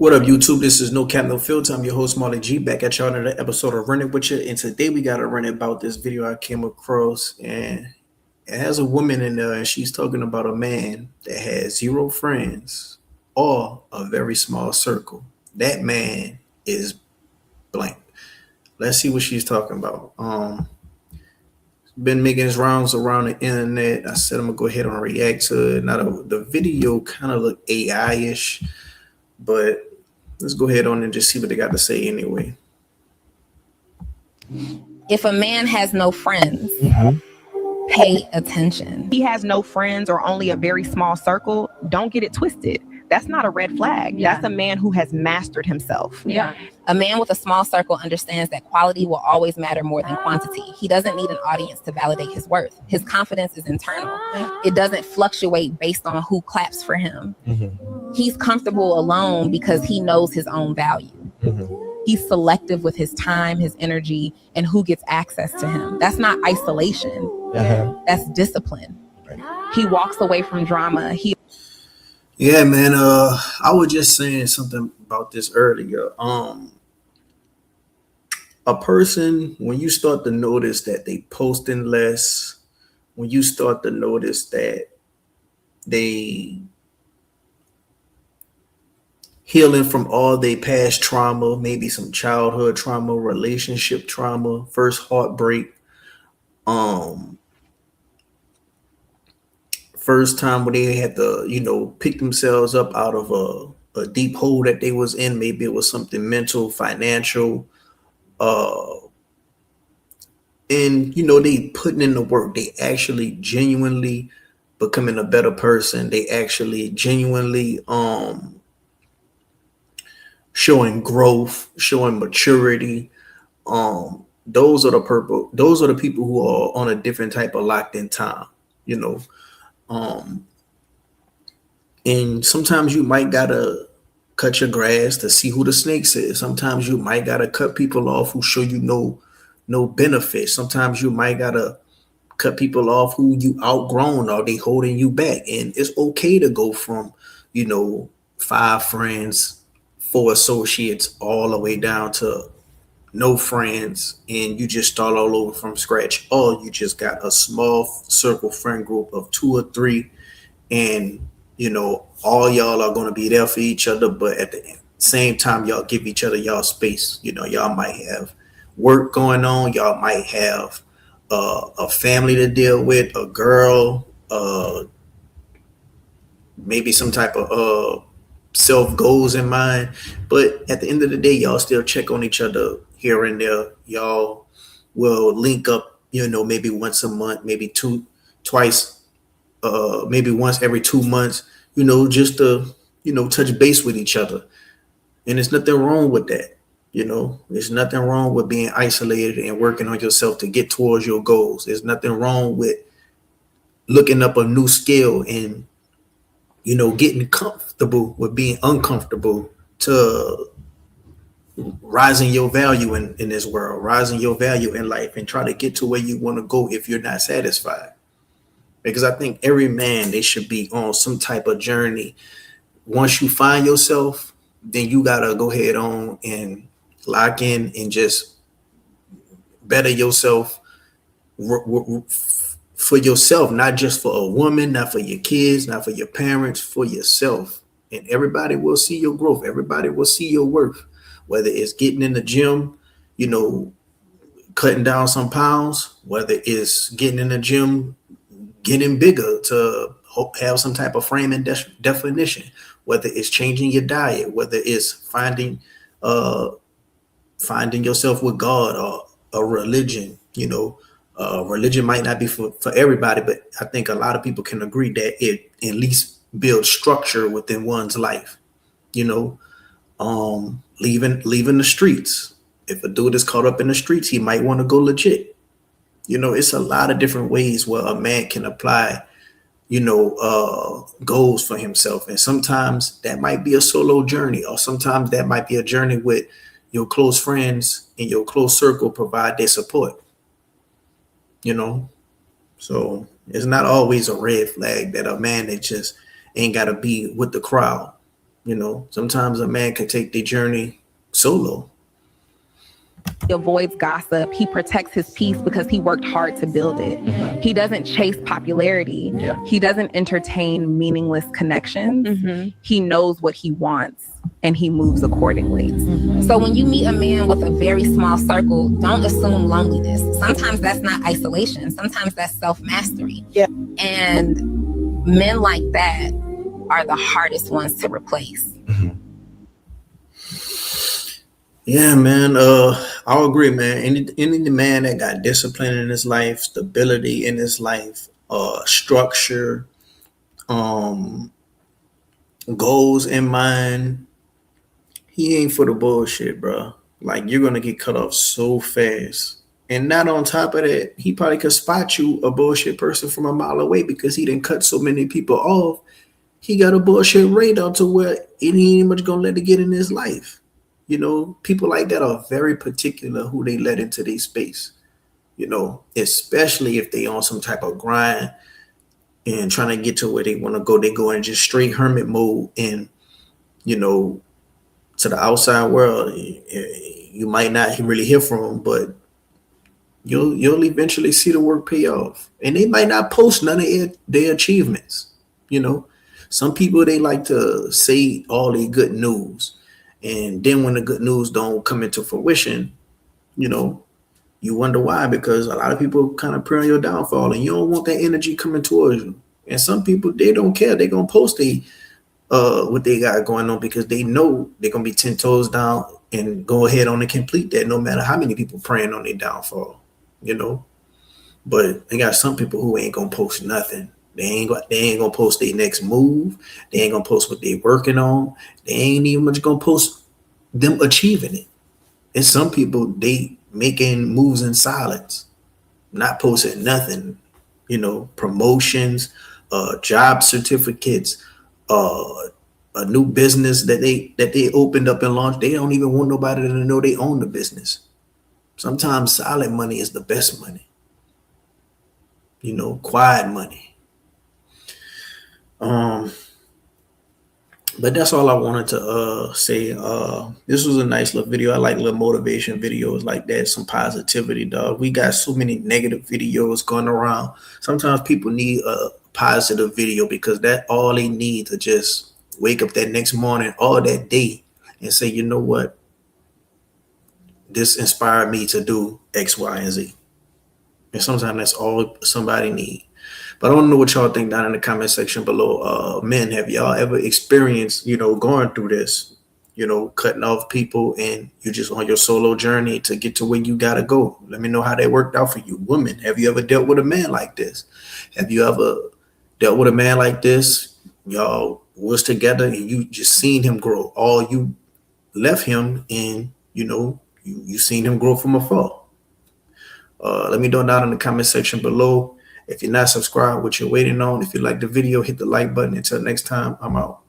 What up, YouTube? This is No Cap No Filter. I'm your host, Marley G, back at y'all in another episode of Run It With You. And today we got to run it about this video I came across. And it has a woman in there, and she's talking about a man that has zero friends or a very small circle. That man is blank. Let's see what she's talking about. Been making his rounds around the internet. I said I'm going to go ahead and react to it. Now, the video kind of look AI-ish, but let's go ahead on and just see what they got to say anyway. If a man has no friends, pay attention. He has no friends or only a very small circle, don't get it twisted. That's not a red flag. Yeah. That's a man who has mastered himself. Yeah. A man with a small circle understands that quality will always matter more than quantity. He doesn't need an audience to validate his worth. His confidence is internal. It doesn't fluctuate based on who claps for him. He's comfortable alone because he knows his own value. He's selective with his time, his energy, and who gets access to him. That's not isolation. That's discipline. He walks away from drama. Yeah, man. I was just saying something about this earlier. A person, when you start to notice that they posting less, when you start to notice that they healing from all their past trauma, maybe some childhood trauma, relationship trauma, first heartbreak, first time where they had to, pick themselves up out of a deep hole that they was in. Maybe it was something mental, financial, and they putting in the work. They actually genuinely becoming a better person. They actually genuinely showing growth, showing maturity. Those are the people who are on a different type of locked in time, and sometimes you might gotta cut your grass to see who the snakes is. Sometimes you might gotta cut people off who show you no benefit. Sometimes you might gotta cut people off who you outgrown or they holding you back. And it's okay to go from 5 friends, 4 associates, all the way down to no friends, and you just start all over from scratch, or you just got a small circle friend group of 2 or 3, and all y'all are going to be there for each other, but at the same time y'all give each other y'all space. Y'all might have work going on, y'all might have a family to deal with, a girl, maybe some type of self goals in mind, but at the end of the day y'all still check on each other here and there. Y'all will link up, maybe once a month, maybe twice, maybe once every 2 months, just to touch base with each other. And there's nothing wrong with that. There's nothing wrong with being isolated and working on yourself to get towards your goals. There's nothing wrong with looking up a new skill and getting comfortable with being uncomfortable, to rising your value in this world, rising your value in life, and try to get to where you want to go if you're not satisfied. Because I think every man, they should be on some type of journey. Once you find yourself, then you got to go ahead on and lock in and just better yourself for yourself, not just for a woman, not for your kids, not for your parents, for yourself. And everybody will see your growth. Everybody will see your worth, whether it's getting in the gym, cutting down some pounds, whether it's getting in the gym, getting bigger to have some type of frame and definition, whether it's changing your diet, whether it's finding yourself with God or a religion. Religion might not be for everybody, but I think a lot of people can agree that it at least builds structure within one's life. Leaving the streets. If a dude is caught up in the streets, he might want to go legit. It's a lot of different ways where a man can apply, goals for himself. And sometimes that might be a solo journey, or sometimes that might be a journey with your close friends and your close circle provide their support. So it's not always a red flag that a man that just ain't got to be with the crowd. You know, sometimes a man can take the journey solo. He avoids gossip. He protects his peace because he worked hard to build it. He doesn't chase popularity. Yeah. He doesn't entertain meaningless connections. He knows what he wants and he moves accordingly. So when you meet a man with a very small circle, don't assume loneliness. Sometimes that's not isolation. Sometimes that's self-mastery. Yeah. And men like that are the hardest ones to replace. Yeah, man. I'll agree, man. Any man that got discipline in his life, stability in his life, structure, goals in mind, he ain't for the bullshit, bro. Like, you're gonna get cut off so fast. And not on top of that, he probably could spot you a bullshit person from a mile away because he didn't cut so many people off. He got a bullshit radar to where it ain't much gonna let it get in his life. You know, people like that are very particular who they let into their space, you know, especially if they on some type of grind and trying to get to where they want to go. They go in just straight hermit mode, and, you know, to the outside world, you might not really hear from them, but you'll eventually see the work pay off. And they might not post none of their achievements. You know, some people, they like to say all their good news. And then when the good news don't come into fruition, you know, you wonder why, because a lot of people kind of pray on your downfall and you don't want that energy coming towards you. And some people, they don't care. They're going to post what they got going on because they know they're going to be 10 toes down and go ahead on and complete that no matter how many people praying on their downfall, you know. But they got some people who ain't going to post nothing. They ain't gonna post their next move. They ain't gonna post what they working on. They ain't even much gonna post them achieving it. And some people, they making moves in silence, not posting nothing. You know, promotions, job certificates, a new business that they opened up and launched. They don't even want nobody to know they own the business. Sometimes silent money is the best money. You know, quiet money. But that's all I wanted to say. This was a nice little video. I like little motivation videos like that, some positivity, dog. We got so many negative videos going around. Sometimes people need a positive video because that all they need to just wake up that next morning or that day and say, you know what? This inspired me to do X, Y, and Z. And sometimes that's all somebody needs. But I don't know what y'all think down in the comment section below. Men, have y'all ever experienced, you know, going through this, you know, cutting off people and you just on your solo journey to get to where you got to go? Let me know how that worked out for you. Women, have you ever dealt with a man like this? Have you ever dealt with a man like this? Y'all was together and you just seen him grow, or you left him and, you know, you seen him grow from afar. Let me know down in the comment section below. If you're not subscribed, what you're waiting on. If you like the video, hit the like button. Until next time, I'm out.